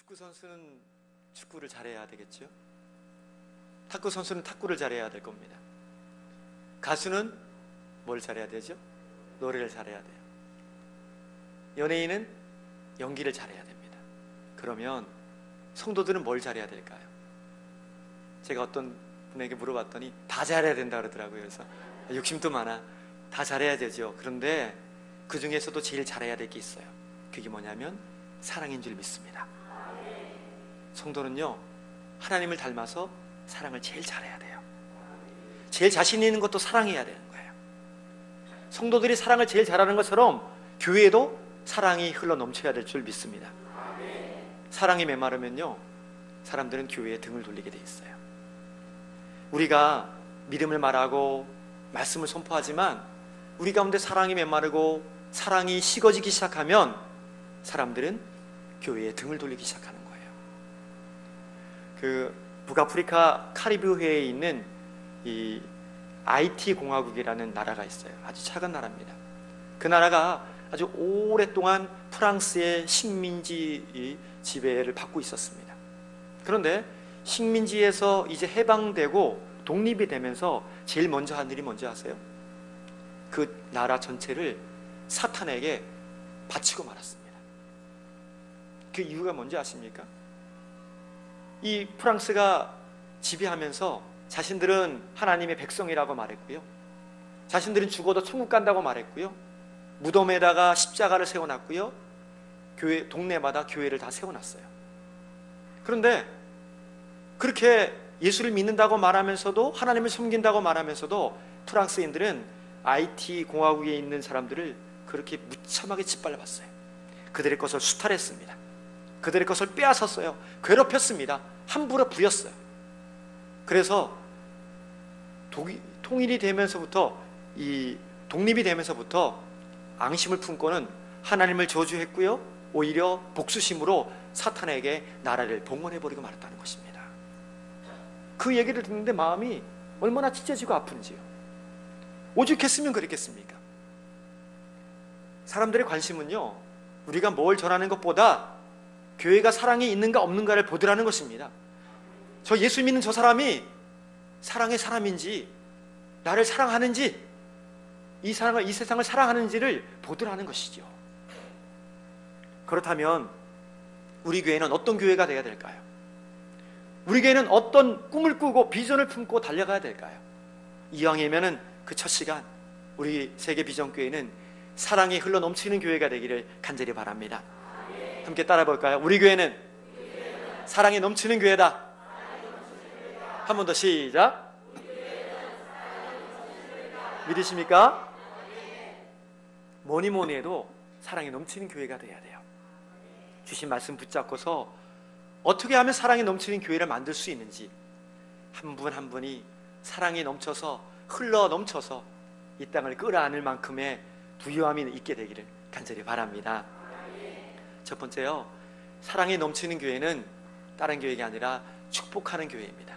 축구 선수는 축구를 잘해야 되겠죠. 탁구 선수는 탁구를 잘해야 될 겁니다. 가수는 뭘 잘해야 되죠? 노래를 잘해야 돼요. 연예인은 연기를 잘해야 됩니다. 그러면 성도들은 뭘 잘해야 될까요? 제가 어떤 분에게 물어봤더니 다 잘해야 된다 그러더라고요. 그래서 욕심도 많아. 다 잘해야 되죠. 그런데 그 중에서도 제일 잘해야 될 게 있어요. 그게 뭐냐면 사랑인 줄 믿습니다. 성도는요, 하나님을 닮아서 사랑을 제일 잘해야 돼요. 제일 자신 있는 것도 사랑해야 되는 거예요. 성도들이 사랑을 제일 잘하는 것처럼 교회에도 사랑이 흘러 넘쳐야 될 줄 믿습니다. 사랑이 메마르면요, 사람들은 교회에 등을 돌리게 돼 있어요. 우리가 믿음을 말하고 말씀을 선포하지만 우리 가운데 사랑이 메마르고 사랑이 식어지기 시작하면 사람들은 교회에 등을 돌리기 시작하는 거예요. 그 북아프리카 카리브해에 있는 이 아이티 공화국이라는 나라가 있어요. 아주 작은 나라입니다. 그 나라가 아주 오랫동안 프랑스의 식민지 지배를 받고 있었습니다. 그런데 식민지에서 이제 해방되고 독립이 되면서 제일 먼저 한 일이 뭔지 아세요? 그 나라 전체를 사탄에게 바치고 말았습니다. 그 이유가 뭔지 아십니까? 이 프랑스가 지배하면서 자신들은 하나님의 백성이라고 말했고요, 자신들은 죽어도 천국 간다고 말했고요, 무덤에다가 십자가를 세워놨고요, 교회 동네마다 교회를 다 세워놨어요. 그런데 그렇게 예수를 믿는다고 말하면서도 하나님을 섬긴다고 말하면서도 프랑스인들은 IT 공화국에 있는 사람들을 그렇게 무참하게 짓밟았어요. 그들의 것을 수탈했습니다. 그들의 것을 빼앗았어요. 괴롭혔습니다. 함부로 부렸어요. 그래서 통일이 되면서부터, 이 독립이 되면서부터 앙심을 품고는 하나님을 저주했고요, 오히려 복수심으로 사탄에게 나라를 봉헌해버리고 말았다는 것입니다. 그 얘기를 듣는데 마음이 얼마나 찢어지고 아픈지요. 오죽했으면 그랬겠습니까? 사람들의 관심은요, 우리가 뭘 전하는 것보다 교회가 사랑이 있는가 없는가를 보더라는 것입니다. 저 예수 믿는 저 사람이 사랑의 사람인지, 나를 사랑하는지, 이 세상을 사랑하는지를 보더라는 것이죠. 그렇다면 우리 교회는 어떤 교회가 되어야 될까요? 우리 교회는 어떤 꿈을 꾸고 비전을 품고 달려가야 될까요? 이왕이면은 그 첫 시간 우리 세계 비전교회는 사랑이 흘러 넘치는 교회가 되기를 간절히 바랍니다. 함께 따라 볼까요? 우리 교회는 사랑이 넘치는 교회다. 한 번 더 시작. 믿으십니까? 뭐니 뭐니 해도 사랑이 넘치는 교회가 돼야 돼요. 주신 말씀 붙잡고서 어떻게 하면 사랑이 넘치는 교회를 만들 수 있는지, 한 분 한 분이 사랑이 넘쳐서 흘러 넘쳐서 이 땅을 끌어안을 만큼의 부유함이 있게 되기를 간절히 바랍니다. 첫 번째요, 사랑이 넘치는 교회는 다른 교회가 아니라 축복하는 교회입니다.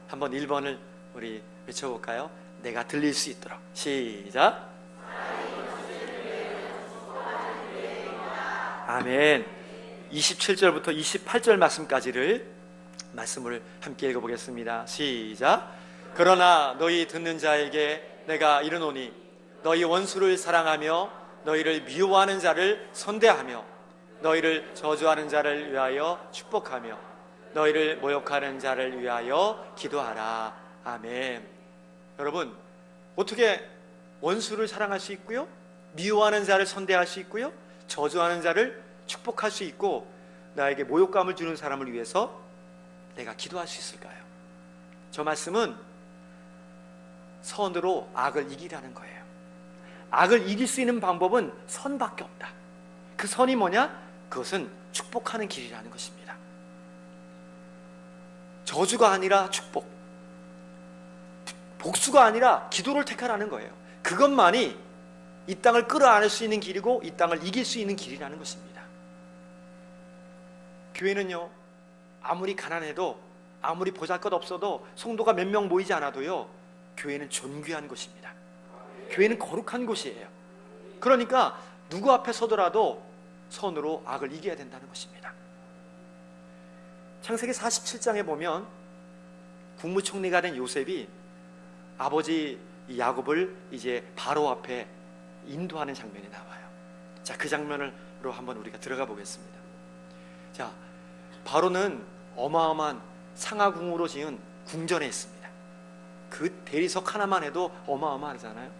한번 1번을 우리 외쳐볼까요? 내가 들릴 수 있도록. 시작. 아멘. 27절부터 28절 말씀을 함께 읽어보겠습니다. 시작. 그러나 너희 듣는 자에게 내가 이르노니 너희 원수를 사랑하며 너희를 미워하는 자를 선대하며 너희를 저주하는 자를 위하여 축복하며 너희를 모욕하는 자를 위하여 기도하라. 아멘. 여러분, 어떻게 원수를 사랑할 수 있고요, 미워하는 자를 선대할 수 있고요, 저주하는 자를 축복할 수 있고 나에게 모욕감을 주는 사람을 위해서 내가 기도할 수 있을까요? 저 말씀은 선으로 악을 이기라는 거예요. 악을 이길 수 있는 방법은 선밖에 없다. 그 선이 뭐냐? 그것은 축복하는 길이라는 것입니다. 저주가 아니라 축복, 복수가 아니라 기도를 택하라는 거예요. 그것만이 이 땅을 끌어안을 수 있는 길이고 이 땅을 이길 수 있는 길이라는 것입니다. 교회는요, 아무리 가난해도, 아무리 보잘것없어도, 성도가 몇 명 모이지 않아도요, 교회는 존귀한 곳입니다. 교회는 거룩한 곳이에요. 그러니까 누구 앞에 서더라도 선으로 악을 이겨야 된다는 것입니다. 창세기 47장에 보면 국무총리가 된 요셉이 아버지 야곱을 이제 바로 앞에 인도하는 장면이 나와요. 자, 그 장면으로 한번 우리가 들어가 보겠습니다. 자, 바로는 어마어마한 상하궁으로 지은 궁전에 있습니다. 그 대리석 하나만 해도 어마어마하잖아요.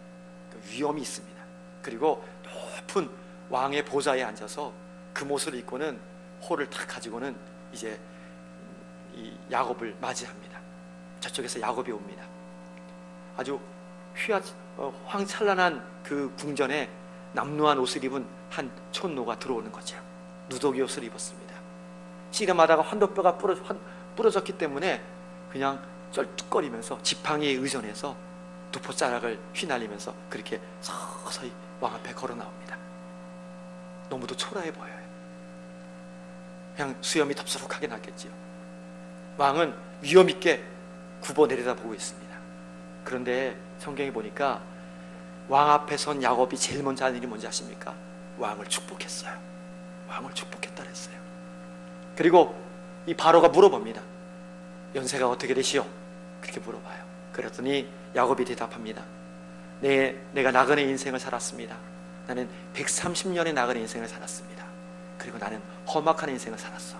위험이 있습니다. 그리고 높은 왕의 보좌에 앉아서 금옷을 입고는 호를 탁 가지고는 이제 이 야곱을 맞이합니다. 저쪽에서 야곱이 옵니다. 아주 황찬란한 그 궁전에 남루한 옷을 입은 한 촌노가 들어오는 거죠. 누더기 옷을 입었습니다. 씨름하다가 환도뼈가 부러졌기 때문에 그냥 쩔뚝거리면서 지팡이에 의존해서 두포자락을 휘날리면서 그렇게 서서히 왕 앞에 걸어 나옵니다. 너무도 초라해 보여요. 그냥 수염이 덥수룩하게 났겠지요. 왕은 위험 있게 굽어 내려다보고 있습니다. 그런데 성경에 보니까 왕 앞에 선 야곱이 제일 먼저 하는 일이 뭔지 아십니까? 왕을 축복했어요. 왕을 축복했다 그랬어요. 그리고 이 바로가 물어봅니다. 연세가 어떻게 되시오? 그렇게 물어봐요. 그랬더니 야곱이 대답합니다. 내가 나그네 인생을 살았습니다. 나는 130년의 나그네 인생을 살았습니다. 그리고 나는 험악한 인생을 살았어.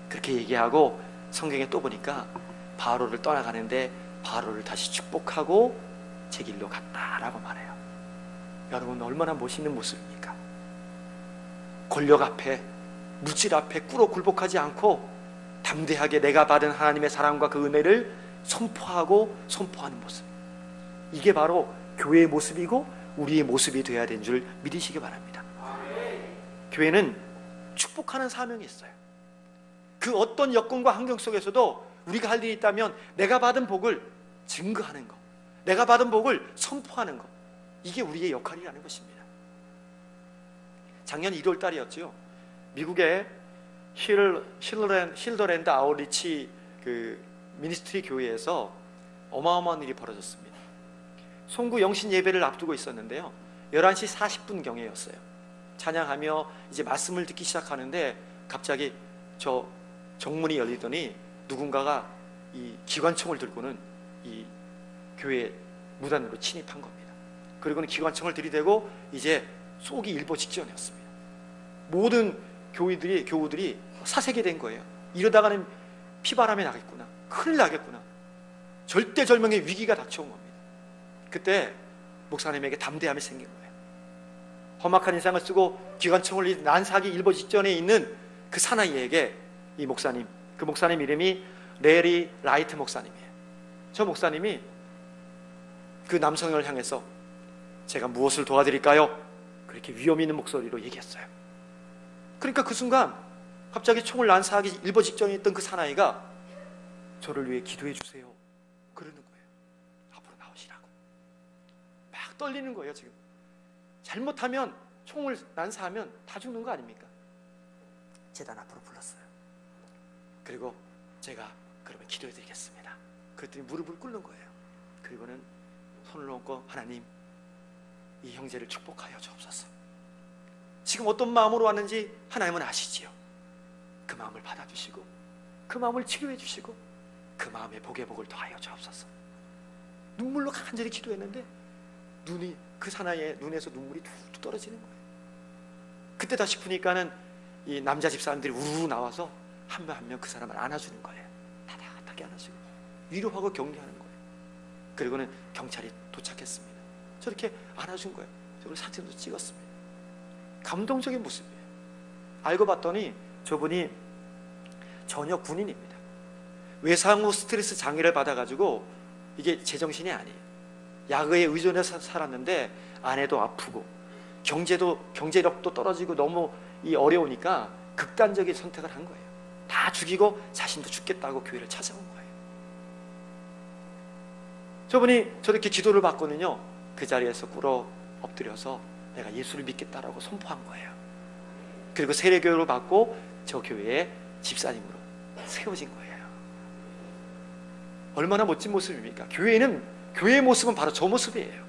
그렇게 얘기하고 성경에 또 보니까 바로를 떠나가는데 바로를 다시 축복하고 제 길로 갔다라고 말해요. 여러분, 얼마나 멋있는 모습입니까? 권력 앞에, 물질 앞에 꿇어 굴복하지 않고 담대하게 내가 받은 하나님의 사랑과 그 은혜를 선포하는 모습. 이게 바로 교회의 모습이고 우리의 모습이 되어야 되는 줄 믿으시기 바랍니다. 교회는 축복하는 사명이 있어요. 그 어떤 여건과 환경 속에서도 우리가 할 일이 있다면 내가 받은 복을 증거하는 것, 내가 받은 복을 선포하는 것, 이게 우리의 역할이라는 것입니다. 작년 1월 달이었죠. 미국의 실더랜드 아웃리치 그 미니스트리 교회에서 어마어마한 일이 벌어졌습니다. 송구 영신 예배를 앞두고 있었는데요. 11시 40분경이었어요. 찬양하며 이제 말씀을 듣기 시작하는데 갑자기 저 정문이 열리더니 누군가가 이 기관총을 들고는 이 교회 무단으로 침입한 겁니다. 그리고는 기관총을 들이대고 이제 쏘기 일보 직전이었습니다. 모든 교우들이 사색이 된 거예요. 이러다가는 피바람이 나겠구나, 큰일 나겠구나, 절대절명의 위기가 닥쳐온 겁니다. 그때 목사님에게 담대함이 생긴 거예요. 험악한 인상을 쓰고 기관총을 난사하기 일보 직전에 있는 그 사나이에게 그 목사님 이름이 레리 라이트 목사님이에요. 저 목사님이 그 남성을 향해서 제가 무엇을 도와드릴까요? 그렇게 위험 있는 목소리로 얘기했어요. 그러니까 그 순간 갑자기 총을 난사하기 일보 직전에 있던 그 사나이가 저를 위해 기도해 주세요 그러는 거예요. 앞으로 나오시라고. 막 떨리는 거예요. 지금 잘못하면 총을 난사하면 다 죽는 거 아닙니까? 재단 앞으로 불렀어요. 그리고 제가 그러면 기도해 드리겠습니다. 그랬더니 무릎을 꿇는 거예요. 그리고는 손을 얹고 하나님, 이 형제를 축복하여 주옵소서. 지금 어떤 마음으로 왔는지 하나님은 아시지요. 그 마음을 받아주시고 그 마음을 치료해 주시고 그 마음에 복의 복을 더하여 주옵소서. 눈물로 간절히 기도했는데 그 사나이의 눈에서 눈물이 툭툭 떨어지는 거예요. 그때다 싶으니까는 이 남자 집사람들이 우르르 나와서 한 명 한 명 그 사람을 안아주는 거예요. 따뜻하게 안아주고 위로하고 격려하는 거예요. 그리고는 경찰이 도착했습니다. 저렇게 안아준 거예요. 저걸 사진도 찍었습니다. 감동적인 모습이에요. 알고 봤더니 저분이 전역 군인입니다. 외상후 스트레스 장애를 받아가지고 이게 제정신이 아니에요. 약에 의존해서 살았는데 아내도 아프고 경제력도 떨어지고 너무 어려우니까 극단적인 선택을 한 거예요. 다 죽이고 자신도 죽겠다고 교회를 찾아온 거예요. 저분이 저렇게 기도를 받고는요, 그 자리에서 꿇어 엎드려서 내가 예수를 믿겠다라고 선포한 거예요. 그리고 세례교육을 받고 저 교회의 집사님으로 세워진 거예요. 얼마나 멋진 모습입니까? 교회의 모습은 바로 저 모습이에요.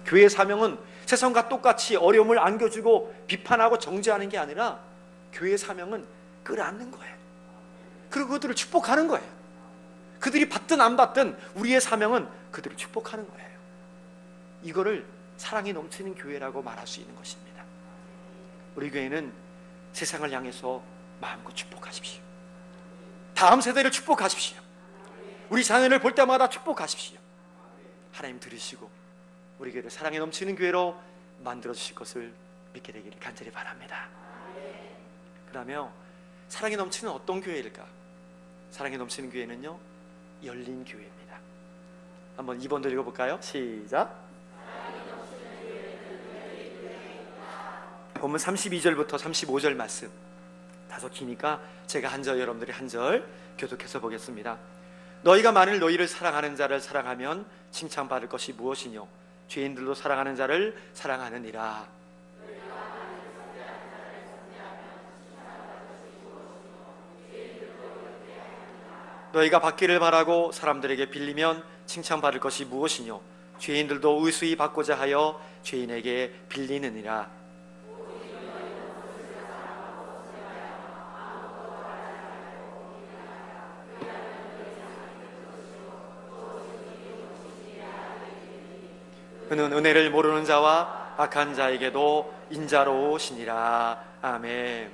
교회의 사명은 세상과 똑같이 어려움을 안겨주고 비판하고 정죄하는 게 아니라 교회의 사명은 끌어안는 거예요. 그리고 그들을 축복하는 거예요. 그들이 받든 안 받든 우리의 사명은 그들을 축복하는 거예요. 이거를 사랑이 넘치는 교회라고 말할 수 있는 것입니다. 우리 교회는 세상을 향해서 마음껏 축복하십시오. 다음 세대를 축복하십시오. 우리 자녀를 볼 때마다 축복하십시오. 하나님 들으시고 우리 교회를 사랑이 넘치는 교회로 만들어 주실 것을 믿게 되기를 간절히 바랍니다. 그러면 사랑이 넘치는 어떤 교회일까? 사랑이 넘치는 교회는요, 열린 교회입니다. 한번 2번도 읽어볼까요? 시작. 본문 32절부터 35절 말씀 다소 기니까 제가 한 절, 여러분들이 한 절 교독해서 보겠습니다. 너희가 만일 너희를 사랑하는 자를 사랑하면 칭찬받을 것이 무엇이뇨? 죄인들도 사랑하는 자를 사랑하느니라. 너희가 받기를 바라고 사람들에게 빌리면 칭찬받을 것이 무엇이뇨? 죄인들도 의수히 받고자 하여 죄인에게 빌리느니라. 그는 은혜를 모르는 자와 악한 자에게도 인자로우시니라. 아멘.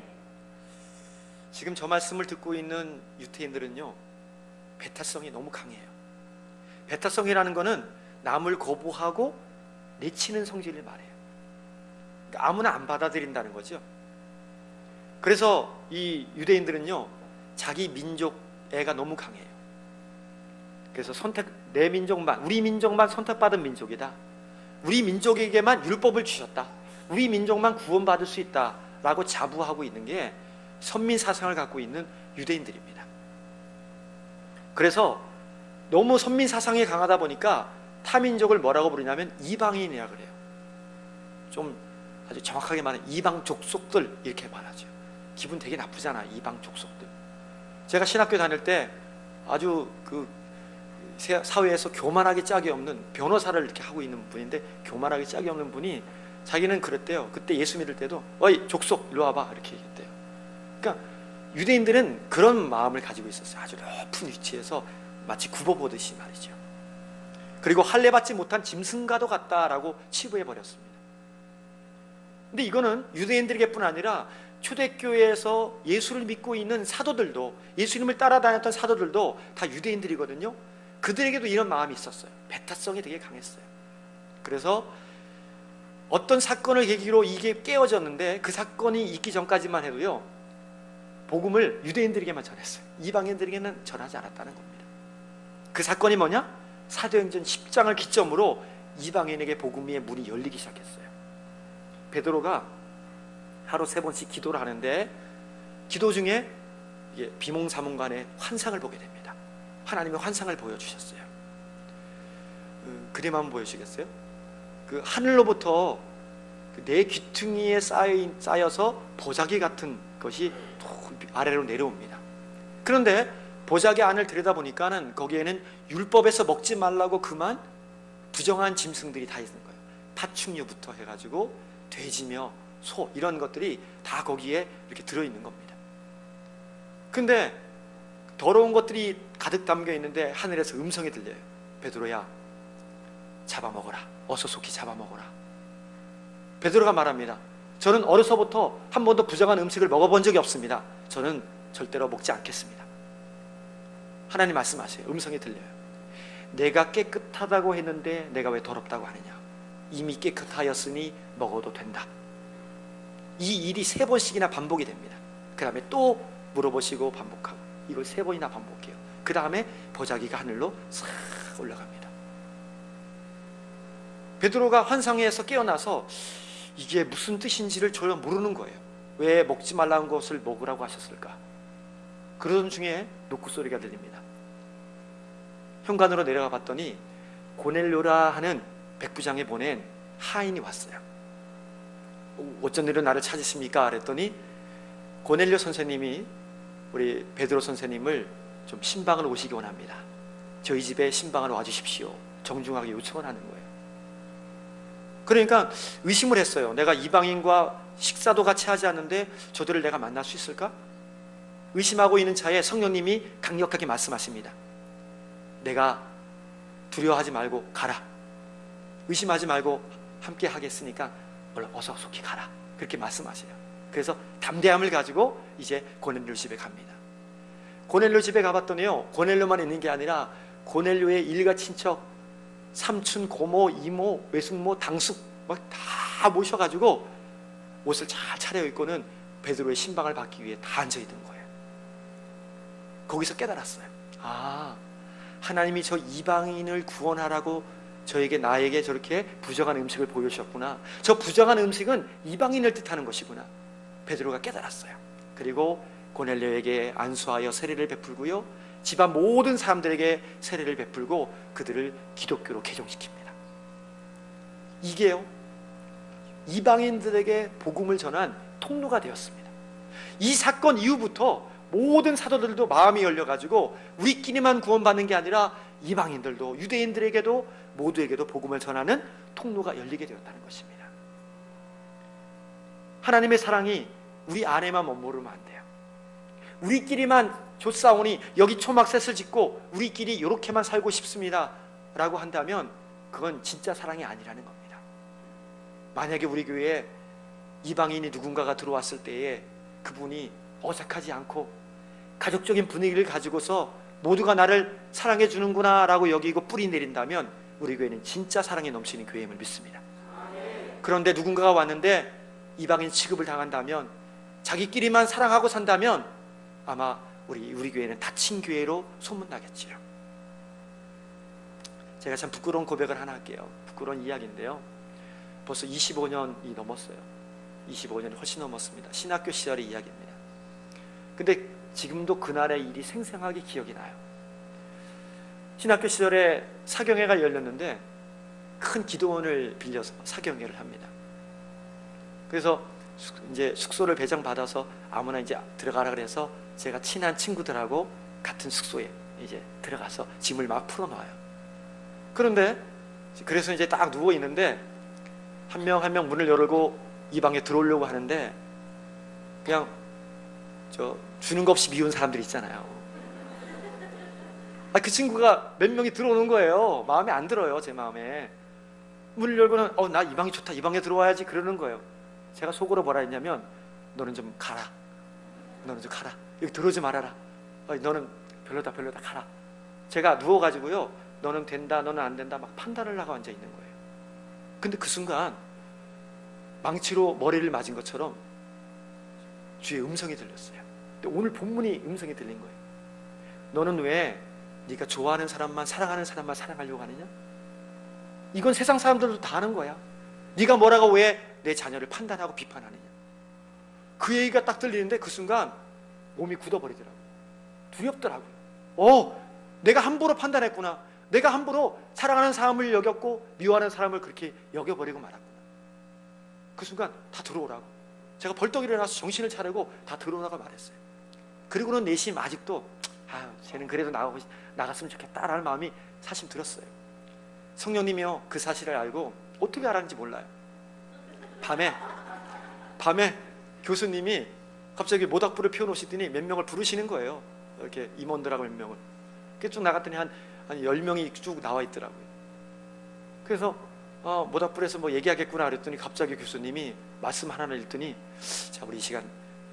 지금 저 말씀을 듣고 있는 유태인들은요, 배타성이 너무 강해요. 배타성이라는 거는 남을 거부하고 내치는 성질을 말해요. 그러니까 아무나 안 받아들인다는 거죠. 그래서 이 유대인들은요, 자기 민족애가 너무 강해요. 그래서 내 민족만, 우리 민족만 선택받은 민족이다. 우리 민족에게만 율법을 주셨다. 우리 민족만 구원받을 수 있다라고 자부하고 있는 게 선민 사상을 갖고 있는 유대인들입니다. 그래서 너무 선민 사상이 강하다 보니까 타민족을 뭐라고 부르냐면 이방인이라 그래요. 좀 아주 정확하게 말하면 이방 족속들 이렇게 말하죠. 기분 되게 나쁘잖아, 이방 족속들. 제가 신학교 다닐 때 아주 사회에서 교만하게 짝이 없는 변호사를 이렇게 하고 있는 분인데, 교만하게 짝이 없는 분이 자기는 그랬대요. 그때 예수 믿을 때도 어이 족속 일로 와봐 이렇게 얘기했대요. 그러니까 유대인들은 그런 마음을 가지고 있었어요. 아주 높은 위치에서 마치 굽어 보듯이 말이죠. 그리고 할례 받지 못한 짐승과도 같다라고 치부해 버렸습니다. 근데 이거는 유대인들에게뿐 아니라 초대교회에서 예수를 믿고 있는 사도들도, 예수님을 따라다녔던 사도들도 다 유대인들이거든요. 그들에게도 이런 마음이 있었어요. 배타성이 되게 강했어요. 그래서 어떤 사건을 계기로 이게 깨어졌는데, 그 사건이 있기 전까지만 해도요, 복음을 유대인들에게만 전했어요. 이방인들에게는 전하지 않았다는 겁니다. 그 사건이 뭐냐? 사도행전 10장을 기점으로 이방인에게 복음의 문이 열리기 시작했어요. 베드로가 하루 3번씩 기도를 하는데, 기도 중에 비몽사몽간에 환상을 보게 됩니다. 하나님의 환상을 보여주셨어요. 그림 한번 보여주시겠어요? 그 하늘로부터 내 귀퉁이에 쌓여서 보자기 같은 것이 아래로 내려옵니다. 그런데 보자기 안을 들여다보니까는 거기에는 율법에서 먹지 말라고 그만 부정한 짐승들이 다 있는 거예요. 파충류부터 해가지고 돼지며 소 이런 것들이 다 거기에 이렇게 들어있는 겁니다. 근데 더러운 것들이 가득 담겨 있는데 하늘에서 음성이 들려요. 베드로야, 잡아먹어라. 어서 속히 잡아먹어라. 베드로가 말합니다. 저는 어려서부터 한 번도 부정한 음식을 먹어본 적이 없습니다. 저는 절대로 먹지 않겠습니다. 하나님 말씀하세요. 음성이 들려요. 내가 깨끗하다고 했는데 내가 왜 더럽다고 하느냐? 이미 깨끗하였으니 먹어도 된다. 이 일이 3번씩이나 반복이 됩니다. 그 다음에 또 물어보시고 반복하고, 이걸 3번이나 반복해요. 그 다음에 보자기가 하늘로 싹 올라갑니다. 베드로가 환상에서 깨어나서 이게 무슨 뜻인지를 전혀 모르는 거예요. 왜 먹지 말라는 것을 먹으라고 하셨을까? 그러던 중에 노크소리가 들립니다. 현관으로 내려가 봤더니 고넬료라 하는 백부장이 보낸 하인이 왔어요. 어쩐 일로 나를 찾으십니까? 그랬더니 고넬료 선생님이 우리 베드로 선생님을 좀 신방을 오시기 원합니다. 저희 집에 신방을 와주십시오. 정중하게 요청을 하는 거예요. 그러니까 의심을 했어요. 내가 이방인과 식사도 같이 하지 않는데 저들을 내가 만날 수 있을까? 의심하고 있는 차에 성령님이 강력하게 말씀하십니다. 내가 두려워하지 말고 가라. 의심하지 말고 함께 하겠으니까 어서 속히 가라. 그렇게 말씀하세요. 그래서 담대함을 가지고 이제 고넬료 집에 갑니다. 고넬료 집에 가봤더니요, 고넬료만 있는 게 아니라 고넬료의 일가 친척, 삼촌, 고모, 이모, 외숙모, 당숙 막 다 모셔가지고 옷을 잘 차려입고는 베드로의 신방을 받기 위해 다 앉아있던 거예요. 거기서 깨달았어요. 아, 하나님이 저 이방인을 구원하라고 나에게 저렇게 부정한 음식을 보여주셨구나. 저 부정한 음식은 이방인을 뜻하는 것이구나. 베드로가 깨달았어요. 그리고 고넬료에게 안수하여 세례를 베풀고요, 집안 모든 사람들에게 세례를 베풀고 그들을 기독교로 개종시킵니다. 이게요, 이방인들에게 복음을 전한 통로가 되었습니다. 이 사건 이후부터 모든 사도들도 마음이 열려가지고 우리끼리만 구원받는 게 아니라 이방인들도, 유대인들에게도, 모두에게도 복음을 전하는 통로가 열리게 되었다는 것입니다. 하나님의 사랑이 우리 안에만 머무르면 안 돼요. 우리끼리만 좋사오니 여기 초막셋을 짓고 우리끼리 이렇게만 살고 싶습니다 라고 한다면 그건 진짜 사랑이 아니라는 겁니다. 만약에 우리 교회에 이방인이 누군가가 들어왔을 때에 그분이 어색하지 않고 가족적인 분위기를 가지고서 모두가 나를 사랑해 주는구나 라고 여기고 뿌리 내린다면 우리 교회는 진짜 사랑이 넘치는 교회임을 믿습니다. 그런데 누군가가 왔는데 이방인 취급을 당한다면, 자기끼리만 사랑하고 산다면 아마 우리 교회는 닫힌 교회로 소문나겠지요. 제가 참 부끄러운 고백을 하나 할게요. 부끄러운 이야기인데요, 벌써 25년이 넘었어요. 25년이 훨씬 넘었습니다. 신학교 시절의 이야기입니다. 근데 지금도 그날의 일이 생생하게 기억이 나요. 신학교 시절에 사경회가 열렸는데 큰 기도원을 빌려서 사경회를 합니다. 그래서 이제 숙소를 배정받아서 아무나 이제 들어가라 그래서 제가 친한 친구들하고 같은 숙소에 이제 들어가서 짐을 막 풀어놔요. 그런데 그래서 이제 딱 누워 있는데 한 명 한 명 문을 열고 이 방에 들어오려고 하는데 그냥 주는 거 없이 미운 사람들 있잖아요. 그 친구가 몇 명이 들어오는 거예요. 마음에 안 들어요. 제 마음에. 문을 열고는 나 이 방이 좋다, 이 방에 들어와야지 그러는 거예요. 제가 속으로 뭐라 했냐면, 너는 좀 가라. 너는 좀 가라. 여기 들어오지 말아라. 너는 별로다 가라. 제가 누워가지고요, 너는 된다 너는 안 된다 막 판단을 하고 앉아 있는 거예요. 근데 그 순간 망치로 머리를 맞은 것처럼 주의 음성이 들렸어요. 근데 오늘 본문이 음성이 들린 거예요. 너는 왜 네가 좋아하는 사람만, 사랑하는 사람만 사랑하려고 하느냐? 이건 세상 사람들도 다 하는 거야. 네가 뭐라고 왜 내 자녀를 판단하고 비판하느냐? 그 얘기가 딱 들리는데 그 순간 몸이 굳어버리더라고요. 두렵더라고요. 내가 함부로 판단했구나. 내가 함부로 사랑하는 사람을 여겼고 미워하는 사람을 그렇게 여겨버리고 말았구나. 그 순간 다 들어오라고. 제가 벌떡 일어나서 정신을 차리고 다 들어오라고 말했어요. 그리고는 내심 아직도 쟤는 그래도 나갔으면 좋겠다라는 마음이 사실 들었어요. 성령님이요, 그 사실을 알고 어떻게 알았는지 몰라요. 밤에 교수님이 갑자기 모닥불을 피워놓으시더니 몇 명을 부르시는 거예요. 이렇게 임원들하고 몇 명을. 쭉 나갔더니 한 10명이 쭉 나와 있더라고요. 그래서 모닥불에서 뭐 얘기하겠구나 그랬더니 갑자기 교수님이 말씀 하나를 읽더니, 자, 우리 이 시간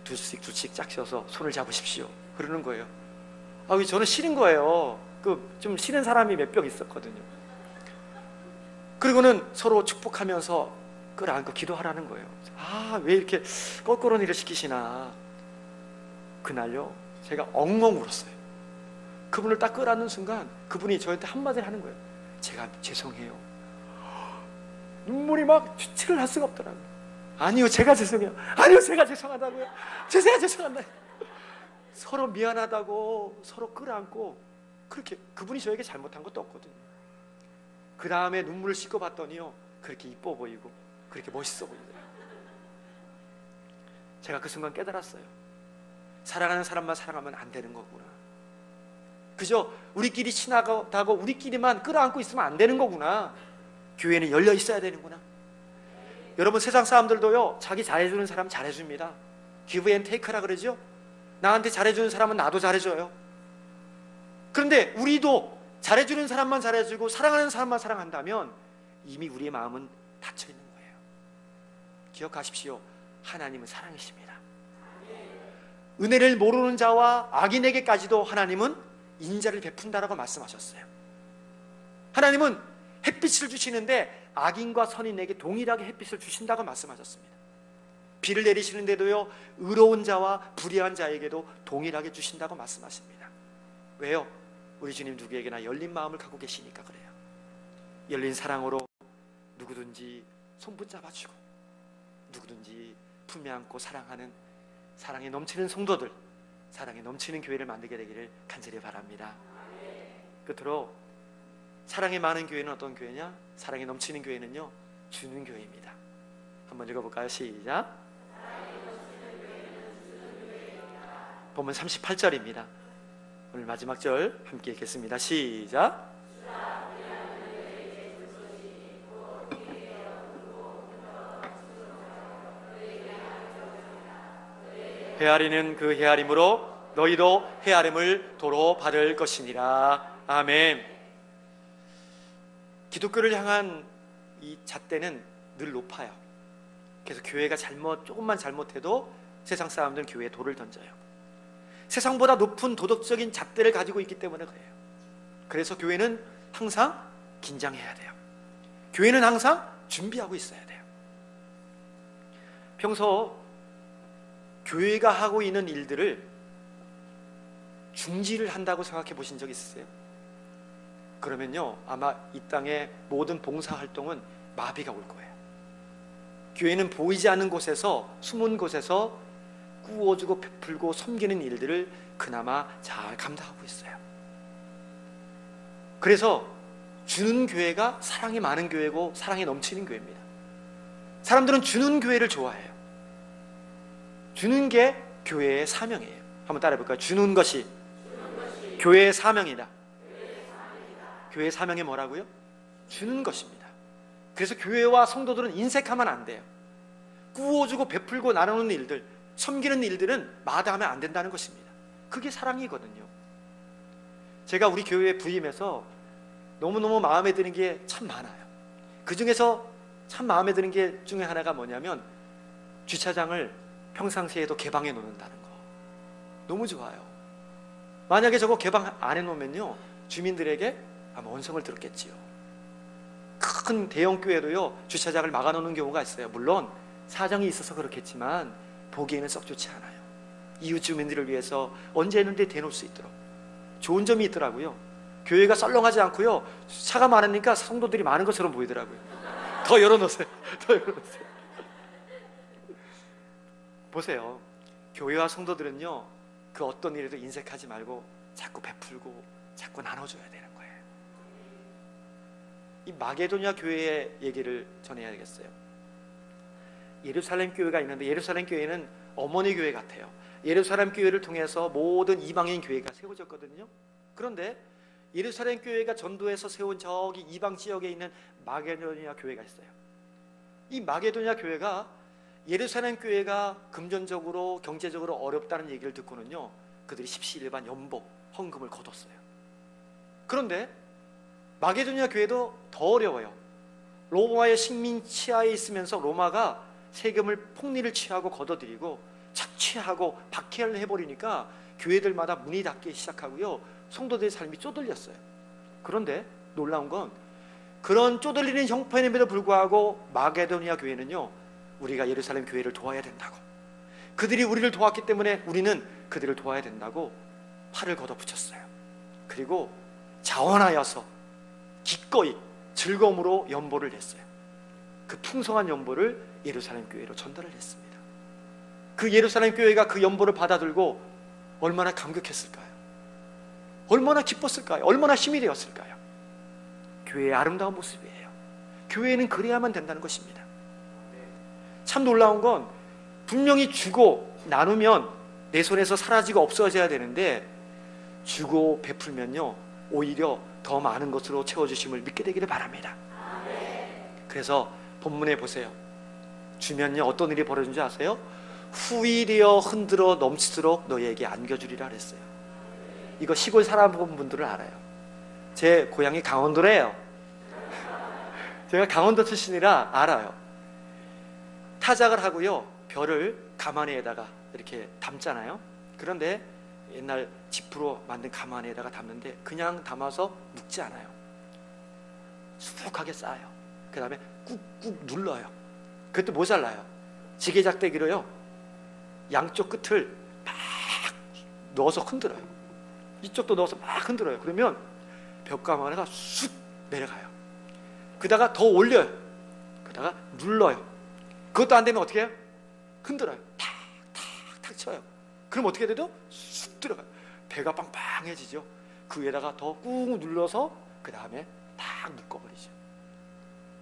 두씩 짝셔서 손을 잡으십시오 그러는 거예요. 저는 싫은 거예요. 좀 싫은 사람이 몇 명 있었거든요. 그리고는 서로 축복하면서 끌어안고 기도하라는 거예요. 왜 이렇게 껄끄러운 일을 시키시나. 그날요, 제가 엉엉 울었어요. 그분을 딱 끌어안는 순간 그분이 저한테 한마디를 하는 거예요. 제가 죄송해요. 눈물이 막 주체를 할 수가 없더라고요. 아니요, 제가 죄송해요. 아니요, 제가 죄송하다고요. 제가 죄송한다. 서로 미안하다고 서로 끌어안고, 그렇게 그분이 저에게 잘못한 것도 없거든요. 그 다음에 눈물을 씻고 봤더니요, 그렇게 이뻐 보이고 그렇게 멋있어 보이더라고요. 제가 그 순간 깨달았어요. 사랑하는 사람만 사랑하면 안 되는 거구나. 그저 우리끼리 친하다고 우리끼리만 끌어안고 있으면 안 되는 거구나. 교회는 열려 있어야 되는구나. 여러분, 세상 사람들도요, 자기 잘해주는 사람 잘해줍니다. give and take라 그러죠. 나한테 잘해주는 사람은 나도 잘해줘요. 그런데 우리도 잘해주는 사람만 잘해주고 사랑하는 사람만 사랑한다면 이미 우리의 마음은 닫혀있는 거예요. 기억하십시오. 하나님은 사랑이십니다. 은혜를 모르는 자와 악인에게까지도 하나님은 인자를 베푼다라고 말씀하셨어요. 하나님은 햇빛을 주시는데 악인과 선인에게 동일하게 햇빛을 주신다고 말씀하셨습니다. 비를 내리시는데도요, 의로운 자와 불의한 자에게도 동일하게 주신다고 말씀하십니다. 왜요? 우리 주님 누구에게나 열린 마음을 갖고 계시니까 그래요. 열린 사랑으로 누구든지 손붙잡아주고 누구든지 품에 안고 사랑하는 사랑에 넘치는 성도들, 사랑에 넘치는 교회를 만들게 되기를 간절히 바랍니다. 끝으로 사랑이 많은 교회는 어떤 교회냐? 사랑이 넘치는 교회는요, 주는 교회입니다. 한번 읽어볼까요? 시작. 본문 38절입니다. 오늘 마지막 절 함께 읽겠습니다. 시작. 헤아리는 그 헤아림으로 너희도 헤아림을 도로 받을 것이니라. 아멘. 기독교를 향한 이 잣대는 늘 높아요. 그래서 교회가 조금만 잘못해도 세상 사람들은 교회에 돌을 던져요. 세상보다 높은 도덕적인 잣대를 가지고 있기 때문에 그래요. 그래서 교회는 항상 긴장해야 돼요. 교회는 항상 준비하고 있어야 돼요. 평소 교회가 하고 있는 일들을 중지를 한다고 생각해 보신 적 있으세요? 그러면요, 아마 이 땅의 모든 봉사활동은 마비가 올 거예요. 교회는 보이지 않는 곳에서, 숨은 곳에서 꾸어주고 베풀고 섬기는 일들을 그나마 잘 감당하고 있어요. 그래서 주는 교회가 사랑이 많은 교회고 사랑이 넘치는 교회입니다. 사람들은 주는 교회를 좋아해요. 주는 게 교회의 사명이에요. 한번 따라해 볼까요? 주는 것이 교회의 사명이다. 교회의 사명이 뭐라고요? 주는 것입니다. 그래서 교회와 성도들은 인색하면 안 돼요. 꾸어주고 베풀고 나누는 일들, 섬기는 일들은 마다하면 안 된다는 것입니다. 그게 사랑이거든요. 제가 우리 교회에 부임해서 너무너무 마음에 드는 게 참 많아요. 그 중에서 참 마음에 드는 게 중에 하나가 뭐냐면 주차장을 평상시에도 개방해 놓는다는 거. 너무 좋아요. 만약에 저거 개방 안 해놓으면요, 주민들에게 아마 원성을 들었겠지요. 큰 대형 교회도요, 주차장을 막아놓는 경우가 있어요. 물론 사정이 있어서 그렇겠지만 보기에는 썩 좋지 않아요. 이웃 주민들을 위해서 언제든지 대놓을 수 있도록. 좋은 점이 있더라고요. 교회가 썰렁하지 않고요, 차가 많으니까 성도들이 많은 것처럼 보이더라고요. 더 열어놓으세요. 더 열어놓으세요. 보세요. 교회와 성도들은요, 그 어떤 일에도 인색하지 말고 자꾸 베풀고 자꾸 나눠줘야 되는 거예요. 이 마게도냐 교회의 얘기를 전해야 되겠어요. 예루살렘 교회가 있는데 예루살렘 교회는 어머니 교회 같아요. 예루살렘 교회를 통해서 모든 이방인 교회가 세워졌거든요. 그런데 예루살렘 교회가 전도해서 세운 저기 이방 지역에 있는 마게도냐 교회가 있어요. 이 마게도냐 교회가 예루살렘 교회가 금전적으로 경제적으로 어렵다는 얘기를 듣고는요, 그들이 십시일반 연복 헌금을 거뒀어요. 그런데 마게도냐 교회도 더 어려워요. 로마의 식민 치하에 있으면서 로마가 세금을 폭리를 취하고 걷어들이고 착취하고 박해를 해버리니까 교회들마다 문이 닫기 시작하고요, 성도들의 삶이 쪼들렸어요. 그런데 놀라운 건 그런 쪼들리는 형편임에도 불구하고 마게도냐 교회는요, 우리가 예루살렘 교회를 도와야 된다고, 그들이 우리를 도왔기 때문에 우리는 그들을 도와야 된다고 팔을 걷어붙였어요. 그리고 자원하여서 기꺼이 즐거움으로 연보를 냈어요. 그 풍성한 연보를 예루살렘 교회로 전달을 했습니다. 그 예루살렘 교회가 그 연보를 받아들고 얼마나 감격했을까요? 얼마나 기뻤을까요? 얼마나 힘이 되었을까요? 교회의 아름다운 모습이에요. 교회는 그래야만 된다는 것입니다. 참 놀라운 건 분명히 주고 나누면 내 손에서 사라지고 없어져야 되는데 주고 베풀면요, 오히려 더 많은 것으로 채워주심을 믿게 되기를 바랍니다. 그래서 본문에 보세요. 주면요, 어떤 일이 벌어진 줄 아세요? 후일이여 흔들어 넘치도록 너희에게 안겨주리라 그랬어요. 이거 시골 살아본 분들은 알아요. 제 고향이 강원도래요. 제가 강원도 출신이라 알아요. 타작을 하고요, 별을 가마니에다가 이렇게 담잖아요. 그런데 옛날 지프로 만든 가마니에다가 담는데 그냥 담아서 묶지 않아요. 수북하게 쌓아요. 그 다음에 꾹꾹 눌러요. 그것도 모자라요. 지게작대기로요, 양쪽 끝을 막 넣어서 흔들어요. 이쪽도 넣어서 막 흔들어요. 그러면 벽가마니가 쑥 내려가요. 그다가 더 올려요. 그다가 눌러요. 그것도 안 되면 어떻게 해요? 흔들어요. 탁탁탁 쳐요. 그럼 어떻게 돼도 쑥 들어가요. 배가 빵빵해지죠. 그 위에다가 더 꾹 눌러서 그 다음에 딱 묶어버리죠.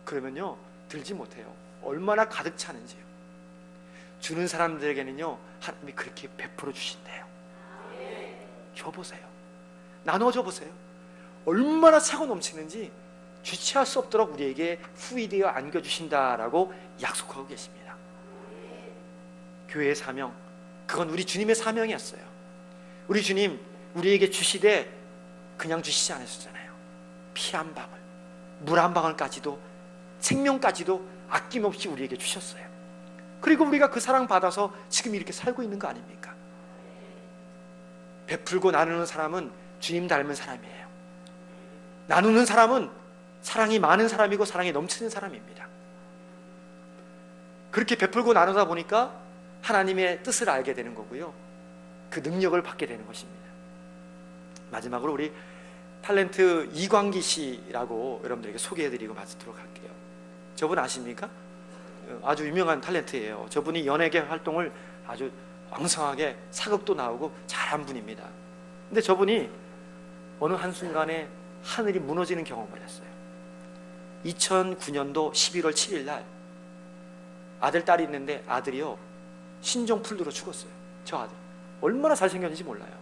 그러면요, 들지 못해요. 얼마나 가득 차는지요. 주는 사람들에게는요, 하나님이 그렇게 베풀어 주신대요. 줘보세요. 나눠줘 보세요. 얼마나 차고 넘치는지 주체할 수 없도록 우리에게 후이되어 안겨주신다라고 약속하고 계십니다. 교회의 사명, 그건 우리 주님의 사명이었어요. 우리 주님 우리에게 주시되 그냥 주시지 않으셨잖아요. 피 한 방울, 물 한 방울까지도, 생명까지도 아낌없이 우리에게 주셨어요. 그리고 우리가 그 사랑 받아서 지금 이렇게 살고 있는 거 아닙니까? 베풀고 나누는 사람은 주님 닮은 사람이에요. 나누는 사람은 사랑이 많은 사람이고 사랑이 넘치는 사람입니다. 그렇게 베풀고 나누다 보니까 하나님의 뜻을 알게 되는 거고요, 그 능력을 받게 되는 것입니다. 마지막으로 우리 탤런트 이광기 씨라고 여러분들에게 소개해드리고 마치도록 할게요. 저분 아십니까? 아주 유명한 탤런트예요. 저분이 연예계 활동을 아주 왕성하게, 사극도 나오고 잘한 분입니다. 근데 저분이 어느 한순간에 하늘이 무너지는 경험을 했어요. 2009년도 11월 7일 날 아들, 딸이 있는데 아들이요, 신종플루로 죽었어요. 저 아들 얼마나 잘생겼는지 몰라요.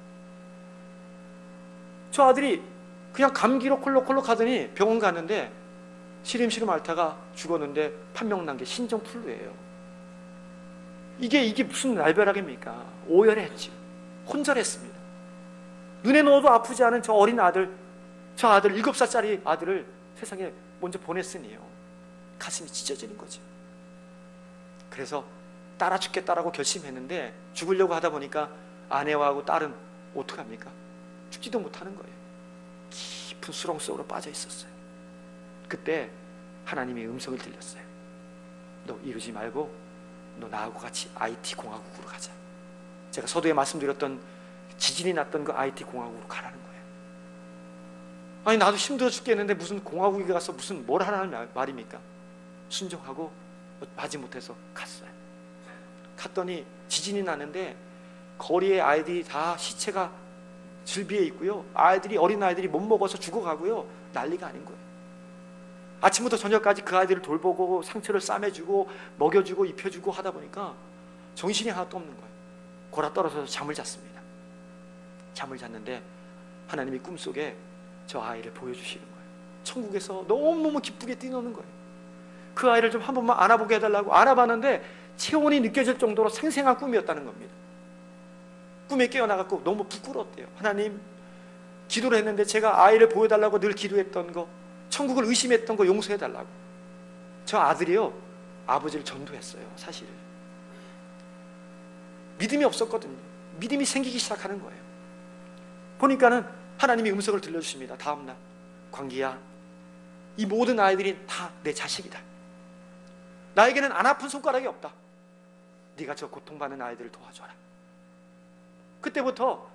저 아들이 그냥 감기로 콜록콜록 하더니 병원 갔는데 시름시름 앓다가 죽었는데 판명 난 게 신종플루예요. 이게 무슨 날벼락입니까? 오열했지, 혼절했습니다. 눈에 넣어도 아프지 않은 저 어린 아들, 저 아들 7살짜리 아들을 세상에 먼저 보냈으니요, 가슴이 찢어지는 거죠. 그래서 따라 죽겠다라고 결심했는데 죽으려고 하다 보니까 아내하고 딸은 어떡합니까? 죽지도 못하는 거예요. 깊은 수렁 속으로 빠져 있었어요. 그때 하나님의 음성을 들렸어요. 너 이러지 말고 너 나하고 같이 IT 공화국으로 가자. 제가 서두에 말씀드렸던 지진이 났던 그 IT 공화국으로 가라는 거예요. 아니, 나도 힘들어 죽겠는데 무슨 공화국에 가서 무슨 뭘 하라는 말입니까? 순종하고 마지못해서 갔어요. 갔더니 지진이 나는데 거리에 아이들이 다 시체가 즐비해 있고요, 어린 아이들이 못 먹어서 죽어가고요, 난리가 아닌 거예요. 아침부터 저녁까지 그 아이들을 돌보고 상처를 싸매주고 먹여주고 입혀주고 하다 보니까 정신이 하나도 없는 거예요. 골아 떨어져서 잠을 잤습니다. 잠을 잤는데 하나님이 꿈속에 저 아이를 보여주시는 거예요. 천국에서 너무너무 기쁘게 뛰노는 거예요. 그 아이를 좀 한 번만 안아보게 해달라고 안아봤는데 체온이 느껴질 정도로 생생한 꿈이었다는 겁니다. 꿈에 깨어나갖고 너무 부끄러웠대요. 하나님, 기도를 했는데 제가 아이를 보여달라고 늘 기도했던 거, 천국을 의심했던 거 용서해달라고. 저 아들이요, 아버지를 전도했어요. 사실 믿음이 없었거든요. 믿음이 생기기 시작하는 거예요. 보니까는 하나님이 음성을 들려주십니다. 다음날, 광기야, 이 모든 아이들이 다 내 자식이다. 나에게는 안 아픈 손가락이 없다. 네가 저 고통받는 아이들을 도와줘라. 그때부터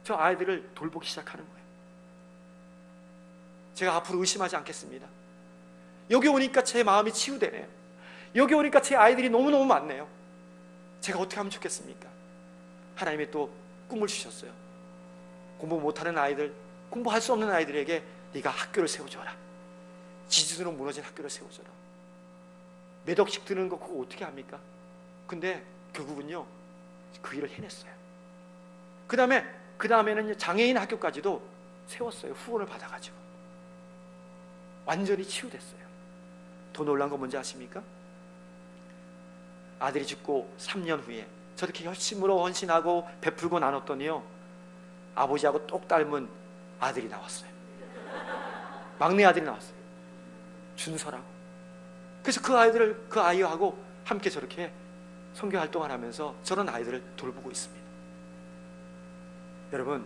저 아이들을 돌보기 시작하는 거예요. 제가 앞으로 의심하지 않겠습니다. 여기 오니까 제 마음이 치유되네요. 여기 오니까 제 아이들이 너무너무 많네요. 제가 어떻게 하면 좋겠습니까? 하나님이 또 꿈을 주셨어요. 공부 못하는 아이들, 공부할 수 없는 아이들에게 네가 학교를 세워줘라. 지진으로 무너진 학교를 세워줘라. 몇 억씩 드는 거 그거 어떻게 합니까? 근데 결국은요, 그 일을 해냈어요. 그 다음에는 장애인 학교까지도 세웠어요. 후원을 받아가지고. 완전히 치유됐어요. 더 놀란 건 뭔지 아십니까? 아들이 죽고 3년 후에 저렇게 열심으로 헌신하고 베풀고 나눴더니요, 아버지하고 똑 닮은 아들이 나왔어요. 막내 아들이 나왔어요. 준서라고. 그래서 그 아이하고 함께 저렇게 선교 활동을 하면서 저런 아이들을 돌보고 있습니다. 여러분,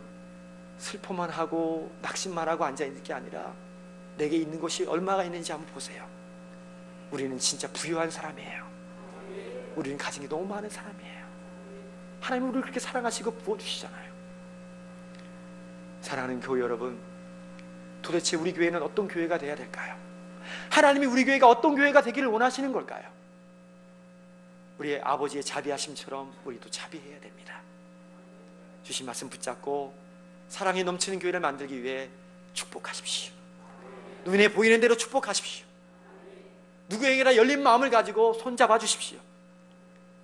슬퍼만 하고 낙심만 하고 앉아있는 게 아니라 내게 있는 것이 얼마가 있는지 한번 보세요. 우리는 진짜 부유한 사람이에요. 우리는 가진 게 너무 많은 사람이에요. 하나님은 우리를 그렇게 사랑하시고 부어주시잖아요. 사랑하는 교회 여러분, 도대체 우리 교회는 어떤 교회가 되어야 될까요? 하나님이 우리 교회가 어떤 교회가 되기를 원하시는 걸까요? 우리의 아버지의 자비하심처럼 우리도 자비해야 됩니다. 주신 말씀 붙잡고 사랑이 넘치는 교회를 만들기 위해 축복하십시오. 눈에 보이는 대로 축복하십시오. 누구에게나 열린 마음을 가지고 손잡아 주십시오.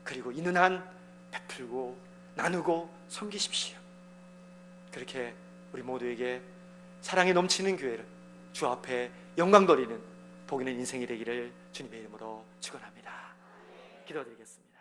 그리고 있는 한 베풀고 나누고 섬기십시오. 그렇게 우리 모두에게 사랑이 넘치는 교회를 주 앞에 영광 돌리는 복 있는 인생이 되기를 주님의 이름으로 축원합니다. 기도드리겠습니다.